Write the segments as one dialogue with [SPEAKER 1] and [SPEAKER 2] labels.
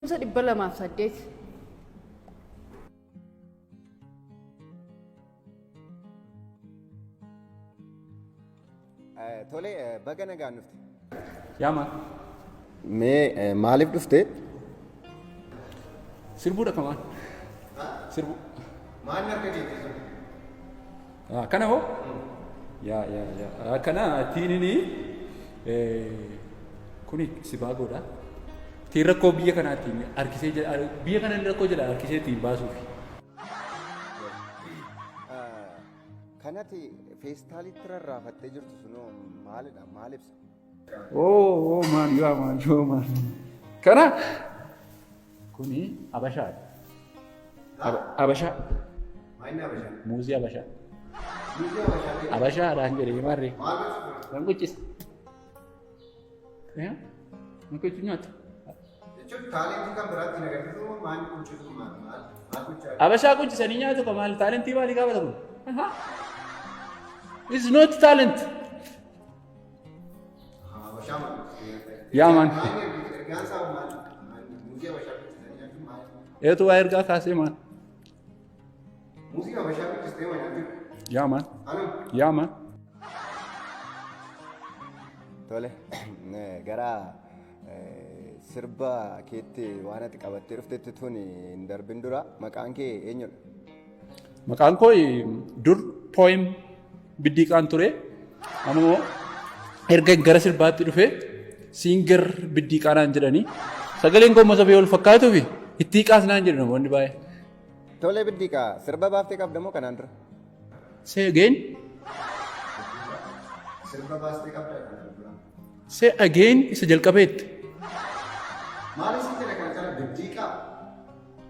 [SPEAKER 1] Bisa dibbala maaf saddeet.
[SPEAKER 2] Tole baga nagaan dhufte.
[SPEAKER 3] Yaama.
[SPEAKER 2] Mee maaliif dhufte?
[SPEAKER 3] Sirbuudha kamaan. Sirbu.
[SPEAKER 2] Maal narra geesse?
[SPEAKER 3] Kana hoo? Yaa. Kana tiinini kuni sibaagoodha. Tiin rakkoo biyya kanaatiin harkisee biyya kana inni rakkoo jedha harkisee ittiin baasuuf.
[SPEAKER 2] Kanati feestaalitti rarraafattee jirtu sunoo maalidha? Maal ibsa?
[SPEAKER 3] Maan. Kana kuni Abashaadha. Abashaa.
[SPEAKER 2] Maayini Abashaa?
[SPEAKER 3] Muuzii Abashaa.
[SPEAKER 2] Muuzii Abashaa?
[SPEAKER 3] Abashaadhaan jedhee maarree.
[SPEAKER 2] Maal ibsa?
[SPEAKER 3] Kan quccisa. Muka jechuun nyaata.
[SPEAKER 2] Jechuun taalentii kan biraatti hin agarsiisu maal quncisu maal quncaa?
[SPEAKER 3] Abashaa qunchisanii nyaatu kan maal taalentii maalii gaafata kun? It's not talent.
[SPEAKER 2] Abashaa maal?
[SPEAKER 3] Yaa maan.
[SPEAKER 2] Ergaan isaa maal? Muuzii Abashaa qunchisanii nyaachuun maal?
[SPEAKER 3] Eetu waa ergaa kaasee maan.
[SPEAKER 2] Muuzii Abashaa qunchisanii nyaachuun?
[SPEAKER 3] Yaa maan.
[SPEAKER 2] Alo?
[SPEAKER 3] Yaa maan.
[SPEAKER 2] Tole gara sirba keetti waan ati qabattee dhuftetti tun hin darbin dura maqaan kee eenyudha?
[SPEAKER 3] Maqaan koo dur pooyim biddiiqaan ture. Ammoo erga gara sirbaatti dhufe siingar biddiiqaanaan jedhanii sagaleen koo masa wal fakkaatuu fi itti qaasnaan jedhu namoonni baay'ee.
[SPEAKER 2] Tole biddiiqaa sirba baaftee qabda moo kanaan dura?
[SPEAKER 3] Say again.
[SPEAKER 2] Sirba baaftee qabda kanaan dura?
[SPEAKER 3] Say again isa jalqabeetti.
[SPEAKER 2] Maal isin jedha kana biddiiqaa?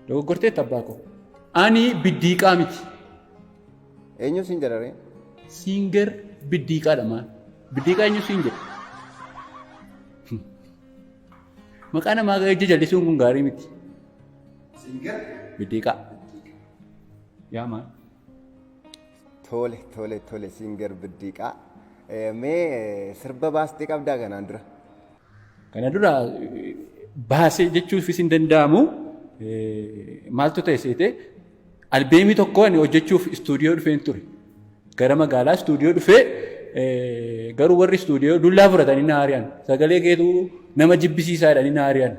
[SPEAKER 3] Dogoggorteetti abbaa koo. Ani biddiiqaa miti.
[SPEAKER 2] Eenyu siin jedha ree?
[SPEAKER 3] Siingar biddiiqaadha maal? Biddiiqaa eenyu siin jedha? Maqaa namaa ejja jallisuun kun gaarii miti.
[SPEAKER 2] Siingar?
[SPEAKER 3] Biddiiqaa. Yaa maal?
[SPEAKER 2] Tole siingar biddiiqaa. Mee sirba baastee qabdaa kanaan dura?
[SPEAKER 3] Kana dura baasee jechuufis hin danda'amu. Maaltu ta'e seete albeemii tokko ani hojjechuuf istuudiyoo dhufeen ture. Gara magaalaa istuudiyoo dhufee garuu warri istuudiyoo dullaa fudhatanii na haari'an. Sagalee keetu nama jibbisiisaa jedhanii na haari'an.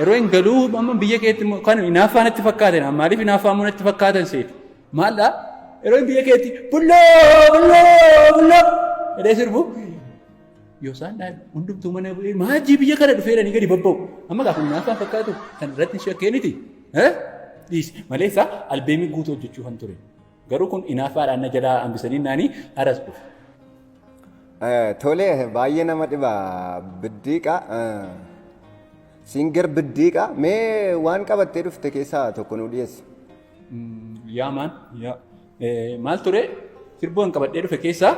[SPEAKER 3] Yeroo hin galuu amma biyya keetti kan hinaaffaa natti fakkaatan maaliif hinaaffaa immoo natti fakkaatan seete maaldhaa yeroo hin biyya keetti bulloo jedhee sirbu yoo isaan hundumtuu mana maajii biyya kana dhufeedhanii gadi babba'u amma gaafa hinaaffaan fakkaatu kan irratti hin shakkeeniti dhiisi malee isaa albeemii guutuu hojjechuu kan ture garuu kun hinaaffaadhaan na jalaa hambisanii naanii haras dhufu.
[SPEAKER 2] Tole baay'ee nama dhiba biddiiqa. Siingar biddiiqa mee waan qabattee dhufte keessaa tokko nu dhiyeessi.
[SPEAKER 3] Yaa maan maal ture sirboon qabadhee dhufe keessaa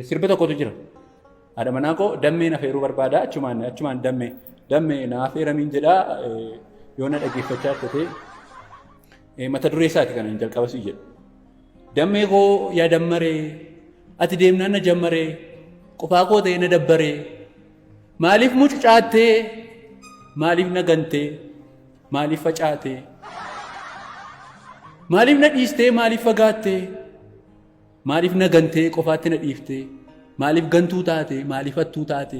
[SPEAKER 3] sirba tokkotu jira. Haadha manaa koo dammee na feeruu barbaada achumaan dammee na feeramiin jedhaa yoo na dhaggeeffachaa ta'e mata duree isaati kan hin jalqabas jedhu. Dammee koo yaa dammaree ati deemnaan na jammaree qofaa koo ta'ee na dabbaree maaliif mucucaattee maaliif na gantee maaliif facaatee maaliif na dhiistee maaliif fagaattee maaliif na gantee qofaatti na dhiiftee maaliif gantuu taate maaliif hattuu taate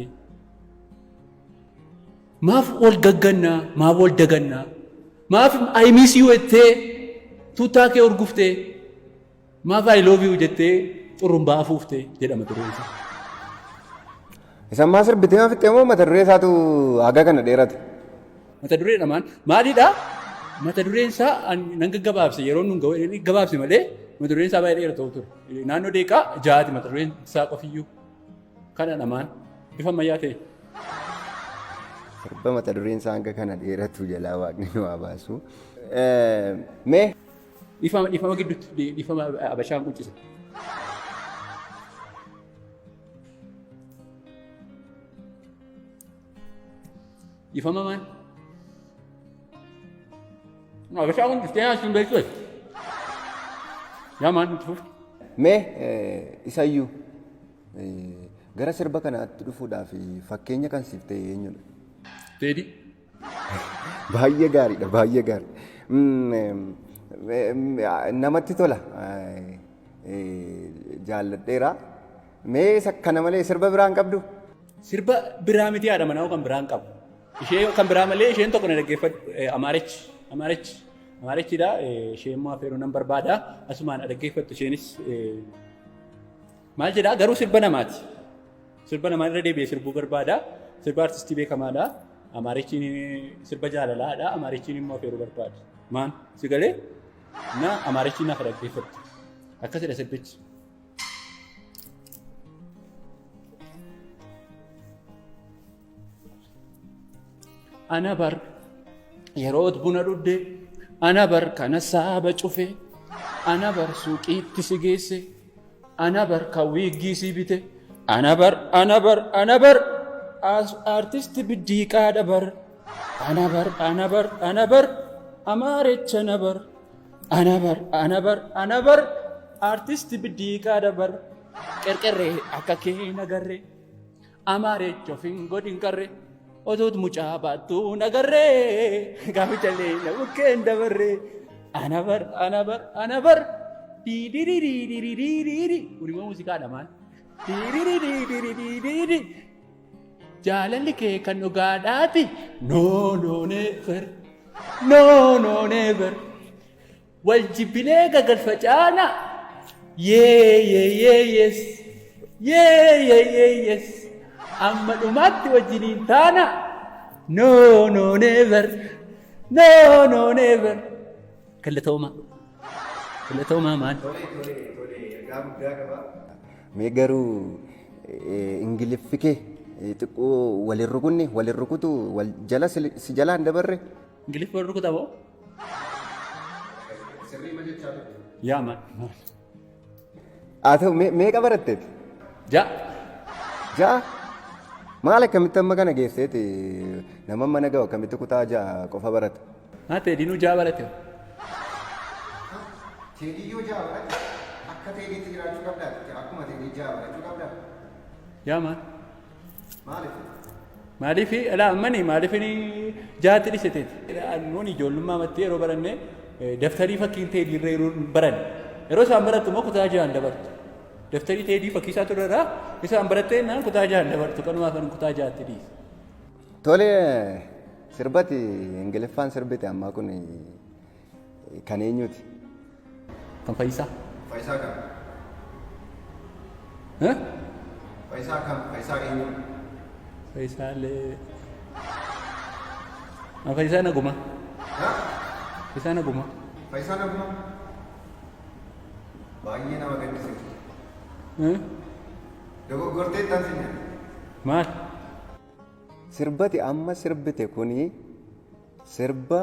[SPEAKER 3] maaf wal gaggannaa maaf wal dagannaa maaf I miss you jettee tuuttaa kee urguftee maaf I love you jettee xurumbaa afuuftee jedhama dureen isaa.
[SPEAKER 2] Isan maa sirbitee maa fixxee moo mata duree isaatu haga kana dheerate?
[SPEAKER 3] Mata duree dhamaan maalidhaa? Mata dureen isaa nan gaggabaabse yeroo nun gabaabse malee mata dureen isaa baay'ee dheeraa ta'u ture. Naannoo deeqaa ja'aati mata dureen isaa qofiyyuu. Kana dhamaan bifa ammayyaa ta'e.
[SPEAKER 2] Sirba mata dureen isaa hanga kana dheeratu jalaa waaqni nu haa baasu. Mee?
[SPEAKER 3] Dhiifama gidduutti dhiifama Abashaan quncise. Dhiifama maal? Abashaan quncistee nyaachuu hin beektu. Yaa maan nuti fufu?
[SPEAKER 2] Mee isayyuu gara sirba kanaatti dhufuudhaaf fakkeenya kan siif ta'e eenyudha?
[SPEAKER 3] Teedii.
[SPEAKER 2] Baay'ee gaariidha, baay'ee gaarii. Namatti tola. Jaalladheera. Mee isa kana malee sirba biraan qabdu?
[SPEAKER 3] Sirba biraa miti haadha manaa kan biraan qabu. Ishee kan biraa malee isheen tokko na dhaggeeffadhu Amaarichidha. Ishee immoo afeeruu nan barbaada. Asumaan dhaggeeffattu isheenis maal jedhaa garuu sirba namaati. Sirba namaa irra deebi'ee sirbuu barbaada. Sirba artistii beekamaadha. Amaarichiin sirba jaalalaadha. Amaarichiin immoo afeeruu barbaada. Maan si galee? Na Amaarichiin naaf dhaggeeffattu. Akkasidha sirbichi. Ana bar yeroo buna dhudde, ana bar kana saaba cufe, ana bar suuqiitti si geesse, ana bar kan wiiggii si bite, ana bar artisti biddiiqaa dabar, ana bar amaarecha na bar, ana bar artisti biddiiqaa dabar, qerqerree akka kee nagarree, amaarecha of hin godhin qarree. Otuut mucaa baattuu nagarree gaafichallee na bukkeen dabarree ana bar diidiriiriiriiriiriiri kunimmoo muuziqaadha maal diidiriiriiriiriiriiri jaalalli kee kan dhugaadhaati no never wal jibbinee gagalfacaana yes amma dhumaatti wajjiniin taana no never kallatoomaa maal
[SPEAKER 2] mee garuu ingiliffi kee xiqqoo walin rukutu wal jala si jalaan dabarre
[SPEAKER 3] ingiliffi wal rukuta moo yaa maal
[SPEAKER 2] haa ta'u meeqa baratteet ja'a maal akkamitti amma kana geesseeti nama mana ga'u akkamitti kutaa ja'a qofa barata?
[SPEAKER 3] Haa teedinuu ja'a barate.
[SPEAKER 2] Teediyyoo ja'a barate akka teediitti jiraachuu qabdaa akkuma teedii ja'a barachuu qabdaa?
[SPEAKER 3] Yaa maal?
[SPEAKER 2] Maaliif?
[SPEAKER 3] Maaliif ammani maaliif jaatti dhiseteeti? Nuuni ijoollummaa mattee yeroo baranne daftarii fakkiin teediirra yeroo baran yeroo isaan barattu immoo kutaa ja'an dabartu. Daftarii teedii fakkii isaa turarraa isaan barattee naan kutaa ja'an dabartu kanumaa kan kutaa ja'atti dhiise.
[SPEAKER 2] Tole sirbati ingiliffaan sirbite ammaa kun kan eenyuti?
[SPEAKER 3] Kan Faayisaa.
[SPEAKER 2] Faayisaa kam? Faayisaa kam? Faayisaa eenyu?
[SPEAKER 3] Faayisaalee. Faayisaa Naguma. Faayisaa Naguma.
[SPEAKER 2] Faayisaa Naguma? Baay'ee nama gaddisiisa. Dogoggortee tansinya.
[SPEAKER 3] Maal?
[SPEAKER 2] Sirbati amma sirbite kuni sirba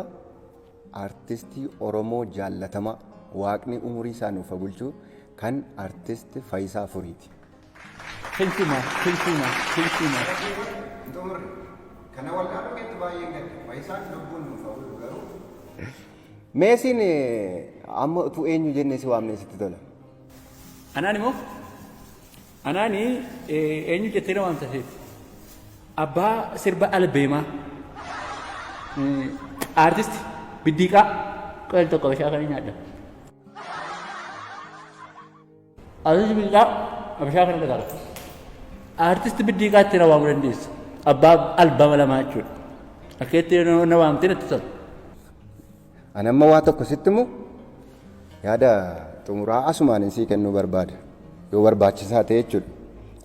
[SPEAKER 2] artistii Oromoo jaallatamaa waaqni umurii isaa nuuf bulchu kan artisti Faayisaa Furiiti.
[SPEAKER 3] Filfima.
[SPEAKER 2] Xumurri kana wal qabameetti baay'ee gaddi. Faayisaan lubbuun nuuf bulu garuu. Meesiin amma utuu eenyu jennee si waamnee sitti tola?
[SPEAKER 3] Anaan immoo anaani eenyu jettee na waamtateeti. Abbaa sirba albeemaa artisti biddiiqaa qeel tokko bishaa kan nyaadha. Artisti biddiiqaa bishaa kan dhagaadha. Artisti biddiiqaa itti na waamuu dandeessa. Abbaa albama lamaa jechuudha. Akka itti na waamtee natti tola.
[SPEAKER 2] Ani amma waa tokko sitti immoo yaada xumuraa asumaan sii kennuu barbaada. Yoo barbaachisaa ta'e jechuudha.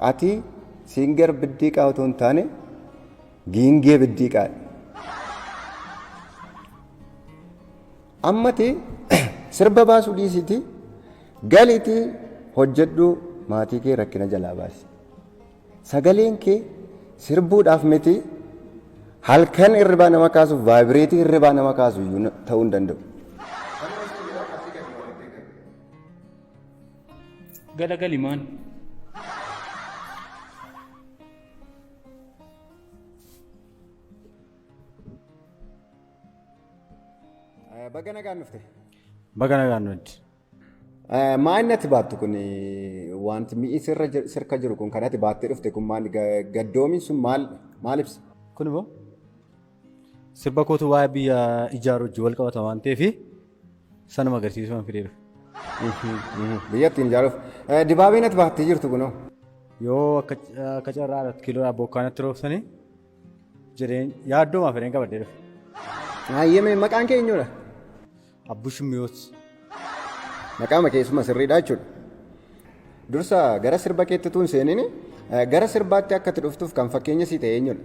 [SPEAKER 2] Ati siingar biddiiqaa otoo hin taane giingee biddiiqaadha. Ammati sirba baasuu dhiisiti galiitii hojjedhu maatii kee rakkina jalaa baasi. Sagaleen kee sirbuudhaaf miti halkan irribaa nama kaasuuf vaayibireetii irribaa nama kaasu iyyuu ta'uu hin danda'u.
[SPEAKER 3] Galagalimaan.
[SPEAKER 2] Baga nagaan dhufte.
[SPEAKER 1] Baga nagaan nuti.
[SPEAKER 2] Maal ati baattu kun wanti mi'i sirka jiru kun kan ati baattee dhufte kun maal gaddoomiin sun maal ibsa?
[SPEAKER 1] Kun immoo sirba kootu waa'ee biyya ijaaruu wajjin wal qabata waan ta'eef sanuma agarsiisuu waan fideera.
[SPEAKER 2] Biyya ittiin ijaaruuf. Dibaabeen ati baattee jirtu kunoo.
[SPEAKER 1] Yoo akka carraa kiiloo bokkaanatti roobsanii jireenya yaaddoomaa fedheen qabadhee dhufe.
[SPEAKER 2] Hayyame maqaan kee eenyudha?
[SPEAKER 1] Abbush Miyoot.
[SPEAKER 2] Maqaama keessuma sirriidha jechuudha. Dursa gara sirba keetti tuun seeniin gara sirbaatti akka itti dhuftuuf kan fakkeenya sii ta'e eenyudha?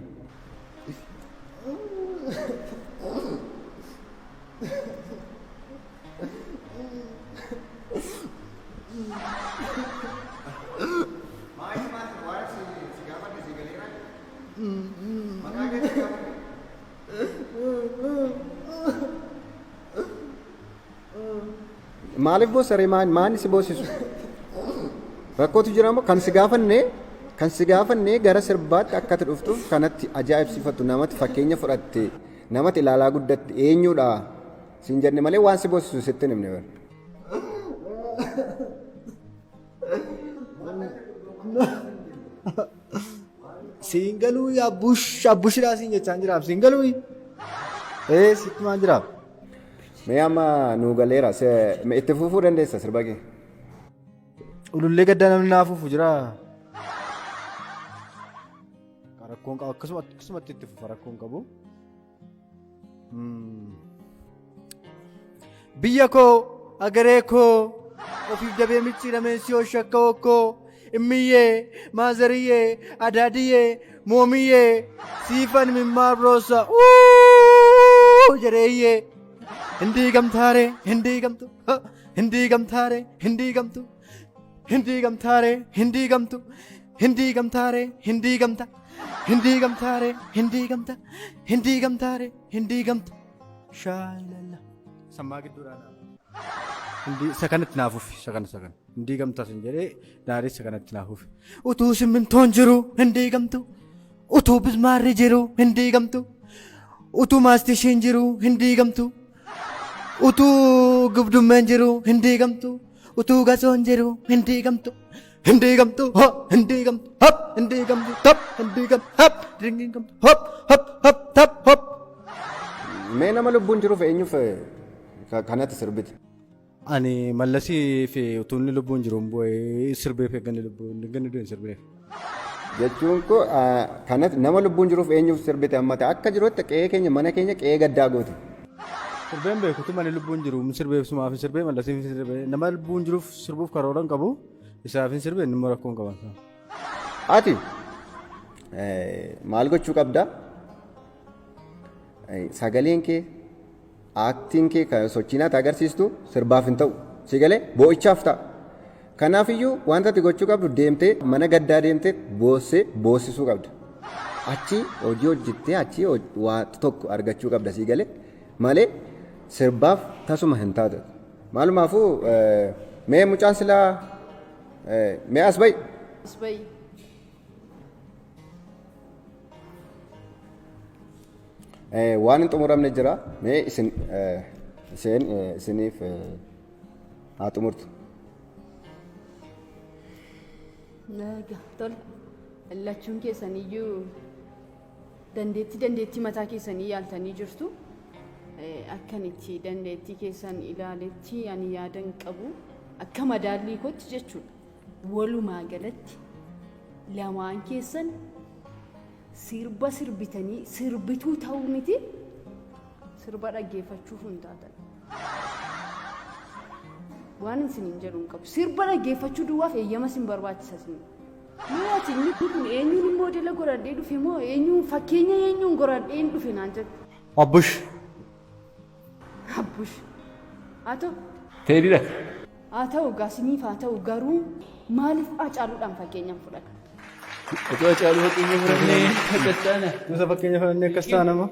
[SPEAKER 2] Maaliif boosaree maani si boosisu? Rakkootu jira moo kan si gaafannee gara sirbaatti akka itti dhuftuuf kanatti ajaa'ibsiifattu namatti fakkeenya fudhatte namatti ilaalaa guddatte eenyudha siin jenne malee waan si boosisu sitti himne bara.
[SPEAKER 1] Siingaluu abbushidhaa siin jechaan jiraaf siingaluu sitti maan jiraaf.
[SPEAKER 2] Mee amma nuu galeera itti fufuu dandeessa sirba kee?
[SPEAKER 1] Ulullee gaddaa namni naafuufu jira. Rakkoon qabu akkasumatti itti fufa rakkoon qabu. Biyya koo agaree koo ofiif dabee micciirameen si shakka okkoo immiyyee maazariyyee adaadiyyee moomiyyee siifan mimmaa roosa jedheeyyee. Hindi gamtaare hindi gamtu hindi gamtaare hindi gamtu hindi gamtaare hindi gamtu hindi gamtaare hindi gamta hindi gamtaare hindi gamta hindi gamtaare hindi gamtu shaayilalla sammaa gidduudhaan hindi sakanatti naafuuf sakan hindi gamta sin jedhee daarii sakanatti naafuuf utuu simmintoon jiru hindi gamtu utuu bismaarri jiru hindi gamtu utuu maastishiin jiru hindi gamtu utuu gubdummeen jiru hindi gamtu utuu gasoon jiru hindi gamtu hindi gamtu hop hindi gamtu hop hindi gamtu tap hindi gamtu hop hindi gamtu hop hop hop tap hop.
[SPEAKER 2] Mee nama lubbuun jiruuf eenyuuf kanatti sirbite?
[SPEAKER 1] Ani mallasii fi utuu inni lubbuun jiru bu'ee sirbeef eegganni lubbuun du'e sirbeef.
[SPEAKER 2] Jechuun koo kanatti nama lubbuun jiruuf eenyuuf sirbite amma ta'e akka jirutti qe'ee keenya mana keenya qe'ee gaddaa goote.
[SPEAKER 1] Sirbeen beeku tumani lubbuun jiru sirbeef sumaaf sirbee mallasii fi sirbee nama lubbuun jiruuf sirbuuf karooran qabu isaaf hin sirbee inni rakkoon qaban.
[SPEAKER 2] Ati maal gochuu qabda? Sagaleen kee aaktiin kee kan sochiinaati agarsiistu sirbaaf hin ta'u si galee boo'ichaaf ta'a. Kanaafiyyuu wanta ati gochuu qabdu deemtee mana gaddaa deemtee boosisuu qabda. Achi hojii hojjettee achi waa tokko argachuu qabda si galee malee sirbaaf tasuma hin taatu. Maalumaafuu mee mucaan silaa mee as ba'i. Waan hin xumuramne jira mee isiniif haa xumurtu.
[SPEAKER 4] Tole lachuun keessaniyyuu dandeettii mataa keessanii yaaltanii jirtu. Akkanitti dandeettii keessan ilaaletti ani yaadan qabu akka madaallii kootti jechuudha. Walumaa galatti lamaan keessan sirba sirbitanii sirbituu ta'uu miti sirba dhaggeeffachuuf hin taatan. Waan isiniin jedhu hin qabu. Sirba dhaggeeffachuu duwwaaf eeyyama isin barbaachisa isin. Mi'aati inni kun eenyuun moodela goradhee dhufe moo eenyuun fakkeenya eenyuun goradhee hin dhufe naan jedhu.
[SPEAKER 1] Abbush.
[SPEAKER 4] Abbush. Haa ta'u.
[SPEAKER 3] Teedhiidha.
[SPEAKER 4] Haa ta'u gaasiniif haa ta'u garuu maaliif Hacaaluudhaan fakkeenyaan fudhata?
[SPEAKER 3] Hacaaluu fakkeenya fudhannee akkas taana.
[SPEAKER 1] Gosa fakkeenya fudhannee akkas taana moo?